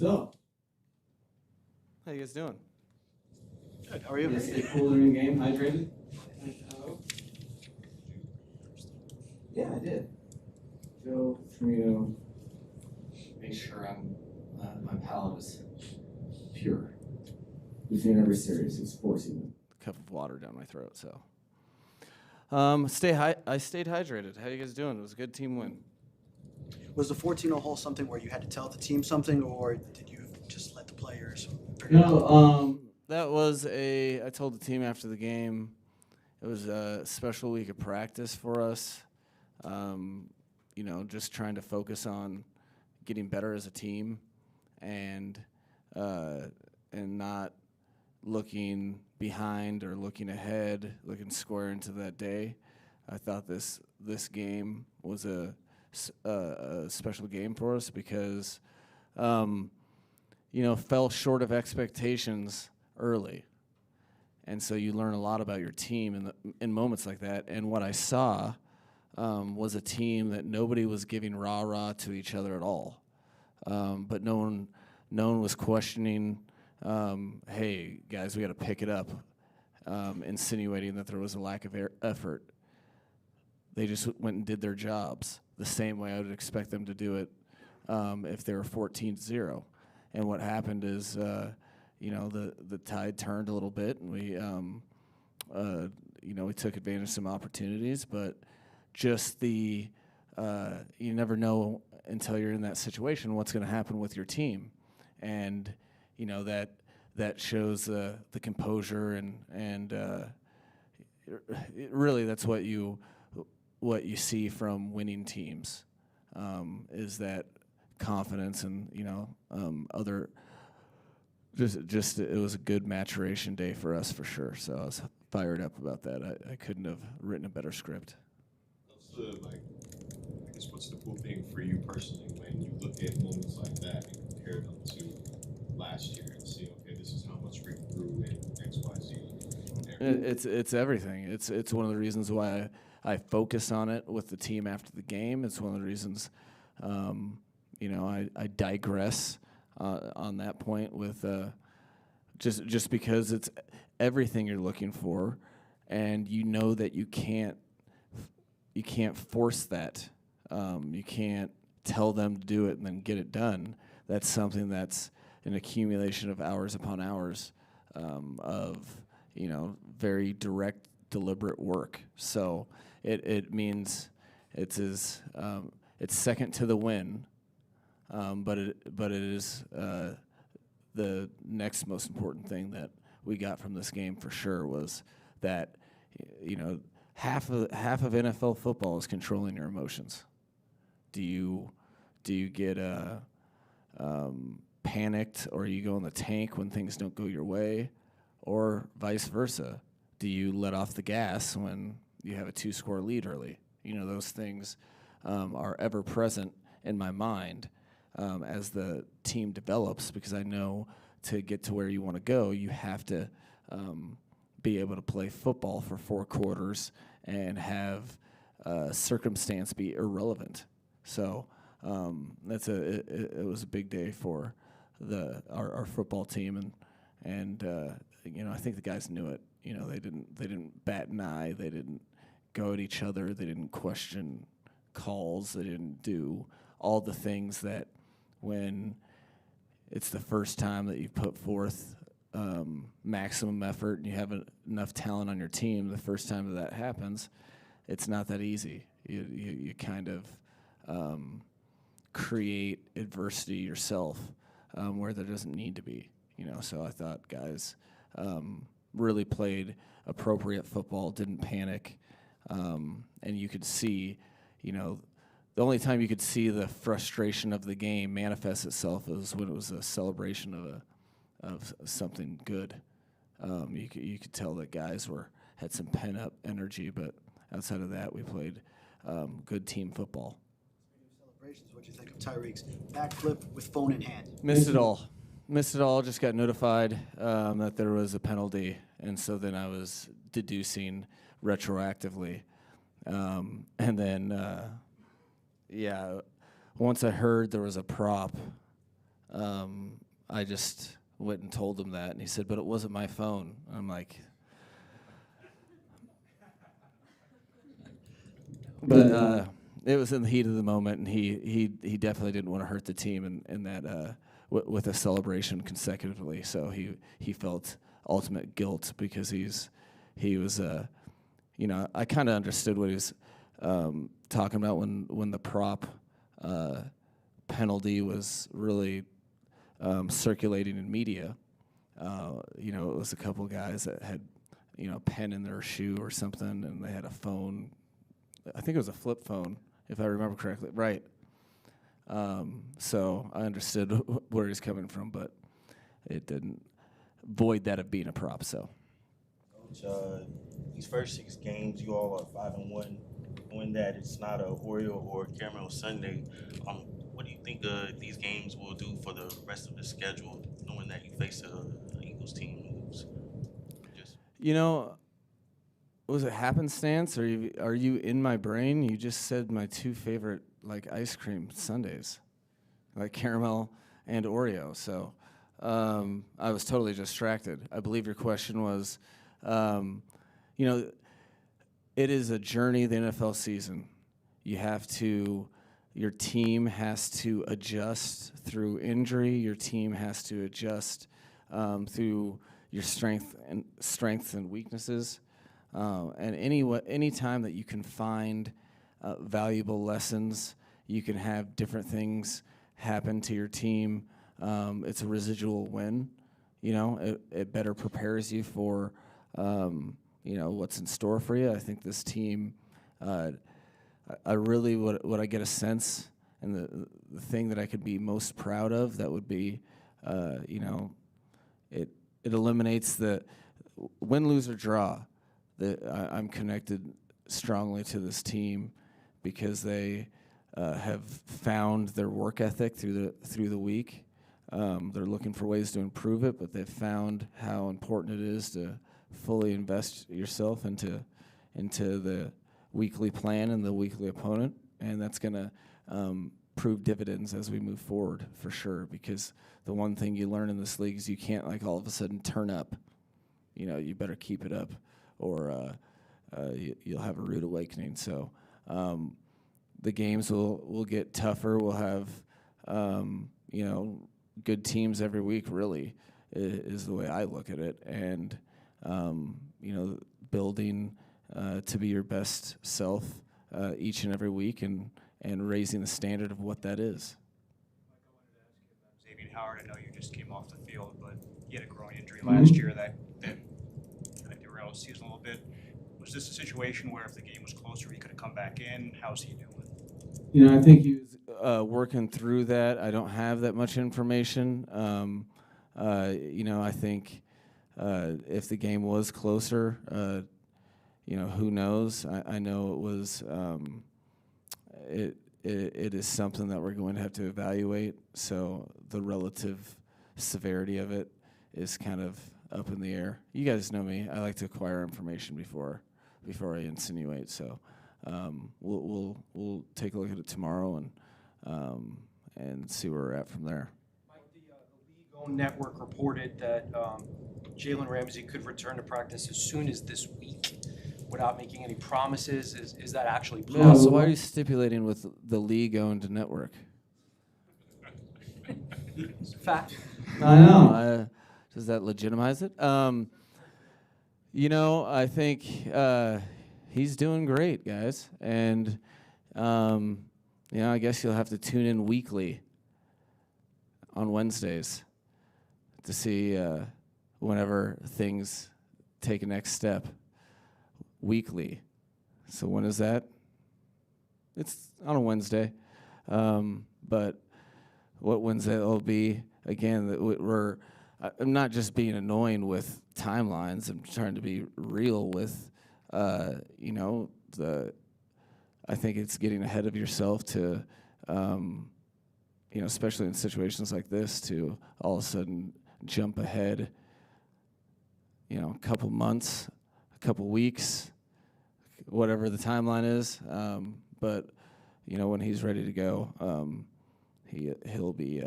up? How you guys doing? Good. How are you? You stay cool during the game, hydrated? Yeah, I did. Joe, Trino, make sure my palate is pure. Between every series, it's forcing A cup of water down my throat. So, I stayed hydrated. How you guys doing? It was a good team win. Was the 14-0 hole something where you had to tell the team something, or did you just let the players figure it out? That was I told the team after the game, it was a special week of practice for us. Just trying to focus on getting better as a team and not looking behind or looking ahead, looking square into that day. I thought this game was a special game for us because, fell short of expectations early. And so you learn a lot about your team in moments like that. And what I saw was a team that nobody was giving rah-rah to each other at all. But no one was questioning, hey, guys, we got to pick it up, insinuating that there was a lack of effort. They just went and did their jobs the same way I would expect them to do it if they were 14-0. And what happened is, the tide turned a little bit, and we took advantage of some opportunities, but just you never know until you're in that situation what's going to happen with your team, and that shows the composure and really that's what you see from winning teams is that confidence and other. Just it was a good maturation day for us for sure. So I was fired up about that. I couldn't have written a better script. What's the cool thing for you personally when you look at moments like that and compare them to last year and see, okay, this is how much we grew in X, Y, Z? It's everything. It's one of the reasons why I focus on it with the team after the game. It's one of the reasons, I digress on that point with just because it's everything you're looking for, and you know that you can't force that. You can't tell them to do it and then get it done. That's something that's an accumulation of hours upon hours of very direct, deliberate work. So it means it's second to the win, but it is the next most important thing that we got from this game for sure was that half of NFL football is controlling your emotions. Do you get panicked, or you go in the tank when things don't go your way, or vice versa? Do you let off the gas when you have a 2-score lead early? Those things are ever present in my mind as the team develops, because I know to get to where you want to go, you have to be able to play football for 4 quarters and have circumstance be irrelevant. So it was a big day for our football team, and I think the guys knew it. They didn't bat an eye. They didn't go at each other. They didn't question calls. They didn't do all the things that when it's the first time that you put forth maximum effort and you have enough talent on your team, the first time that happens, it's not that easy. You kind of create adversity yourself where there doesn't need to be. So I thought guys really played appropriate football, didn't panic, and you could see, the only time you could see the frustration of the game manifest itself was when it was a celebration of something good. You could tell that guys had some pent up energy, but outside of that, we played good team football. Celebrations. What do you think of Tyreek's backflip with phone in hand? Missed it all. Just got notified that there was a penalty, and so then I was deducing retroactively, and then once I heard there was a prop, I just went and told him that, and he said, "But it wasn't my phone." And I'm like, but it was in the heat of the moment, and he definitely didn't want to hurt the team in that with a celebration consecutively. So he felt ultimate guilt because he was I kind of understood what he was talking about when the prop penalty was really circulating in media. It was a couple guys that had a pen in their shoe or something, and they had a phone. I think it was a flip phone, if I remember correctly. Right. So I understood where he's coming from, but it didn't void that of being a prop. So, Coach, these first 6 games, you all are 5-1. Knowing that it's not a Oriole or Caramel Sunday, what do you think these games will do for the rest of the schedule? Knowing that you face a Eagles team who's just was it happenstance, or are you in my brain? You just said my 2 favorite ice cream sundaes, caramel and Oreo. So I was totally distracted. I believe your question was, it is a journey, the NFL season. Your team has to adjust through injury. Your team has to adjust through your strengths and weaknesses. And any time that you can find valuable lessons, you can have different things happen to your team. It's a residual win. It better prepares you for what's in store for you. I think this team, I really what I get a sense, and the thing that I could be most proud of, that would be, it eliminates the win, lose, or draw. I'm connected strongly to this team because they have found their work ethic through the week. They're looking for ways to improve it, but they've found how important it is to fully invest yourself into the weekly plan and the weekly opponent, and that's going to prove dividends as we move forward for sure. Because the one thing you learn in this league is you can't all of a sudden turn up. You better keep it up, or you'll have a rude awakening. So the games will get tougher. We'll have good teams every week, really, is the way I look at it. And building to be your best self each and every week, and raising the standard of what that is. Davante Howard, I know you just came off the field, but he had a groin injury last year that kind of derailed his season a little bit. Was this a situation where if the game was closer, he could have come back in? How's he doing? I think he was working through that. I don't have that much information. I think if the game was closer, who knows? I know it was. It is something that we're going to have to evaluate. So the relative severity of it is kind of up in the air. You guys know me. I like to acquire information before I insinuate. So we'll take a look at it tomorrow and see where we're at from there. Mike, the league-owned network reported that Jaylen Ramsay could return to practice as soon as this week without making any promises. Is that actually possible? Yeah, so why are you stipulating with the league-owned network? Fact. I know. Does that legitimize it? I think he's doing great, guys. And, I guess you'll have to tune in weekly on Wednesdays to see whenever things take a next step. Weekly. So when is that? It's on a Wednesday. But what Wednesday it'll be, again, I'm not just being annoying with timelines. I'm trying to be real with, I think it's getting ahead of yourself to, especially in situations like this, to all of a sudden jump ahead, a couple months, a couple weeks, whatever the timeline is. But when he's ready to go, he'll be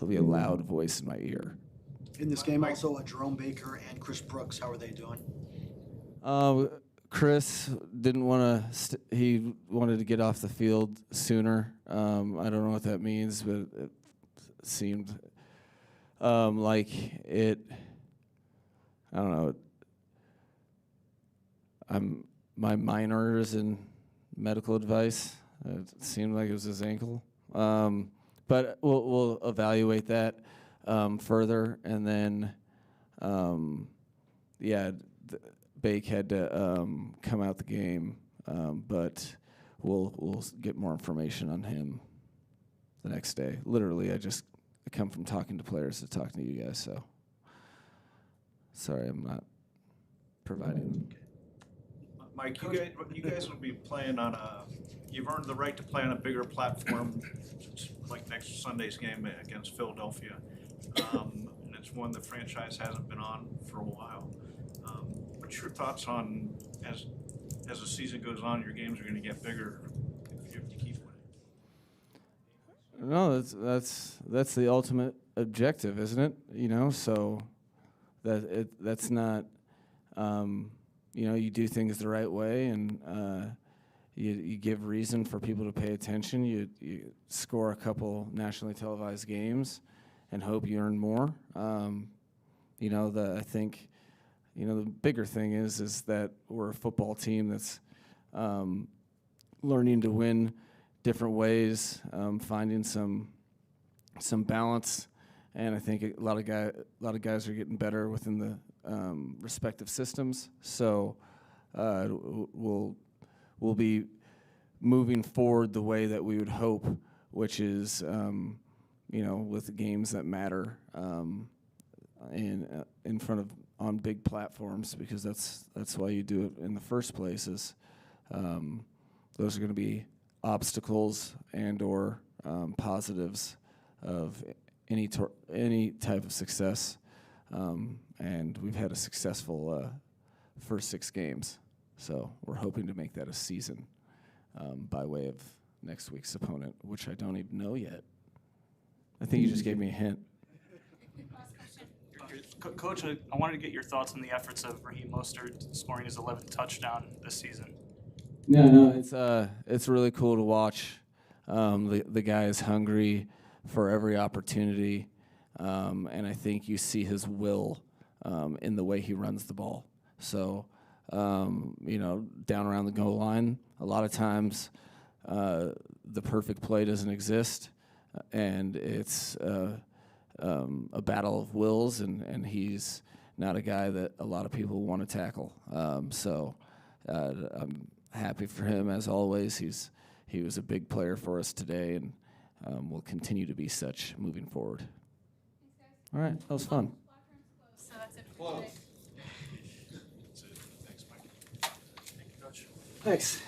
he'll be a loud voice in my ear. In this game, also Drome Baker and Chris Brooks. How are they doing? Chris didn't want to. He wanted to get off the field sooner. I don't know what that means, but it seemed like it. I don't know. My minor is in medical advice. It seemed like it was his ankle, but we'll evaluate that further, and then Bake had to come out the game, but we'll get more information on him the next day. Literally, I come from talking to players to talking to you guys, so sorry I'm not providing. Mike, you guys will be playing on you've earned the right to play on a bigger platform, like next Sunday's game against Philadelphia. And it's one the franchise hasn't been on for a while. What's your thoughts on, as the season goes on, your games are going to get bigger if you keep winning? No, that's the ultimate objective, isn't it? So that's not. You do things the right way, and you give reason for people to pay attention. You score a couple nationally televised games, and hope you earn more. I think, the bigger thing is that we're a football team that's learning to win different ways, finding some balance, and I think a lot of guys are getting better within the respective systems. So we'll be moving forward the way that we would hope, which is with games that matter in front of on big platforms, because that's why you do it in the first place. Is those are going to be obstacles and or positives of any type of success. And we've had a successful first 6 games, so we're hoping to make that a season by way of next week's opponent, which I don't even know yet. I think you just gave me a hint. Coach, I wanted to get your thoughts on the efforts of Raheem Mostert scoring his 11th touchdown this season. No, it's really cool to watch. The guy is hungry for every opportunity, and I think you see his will in the way he runs the ball. So, down around the goal line, a lot of times the perfect play doesn't exist, and it's a battle of wills, and he's not a guy that a lot of people want to tackle. So I'm happy for him, as always. He was a big player for us today, and will continue to be such moving forward. All right, that was fun. So that's it for today. Thanks, Mike. Thank you, Coach. Thanks.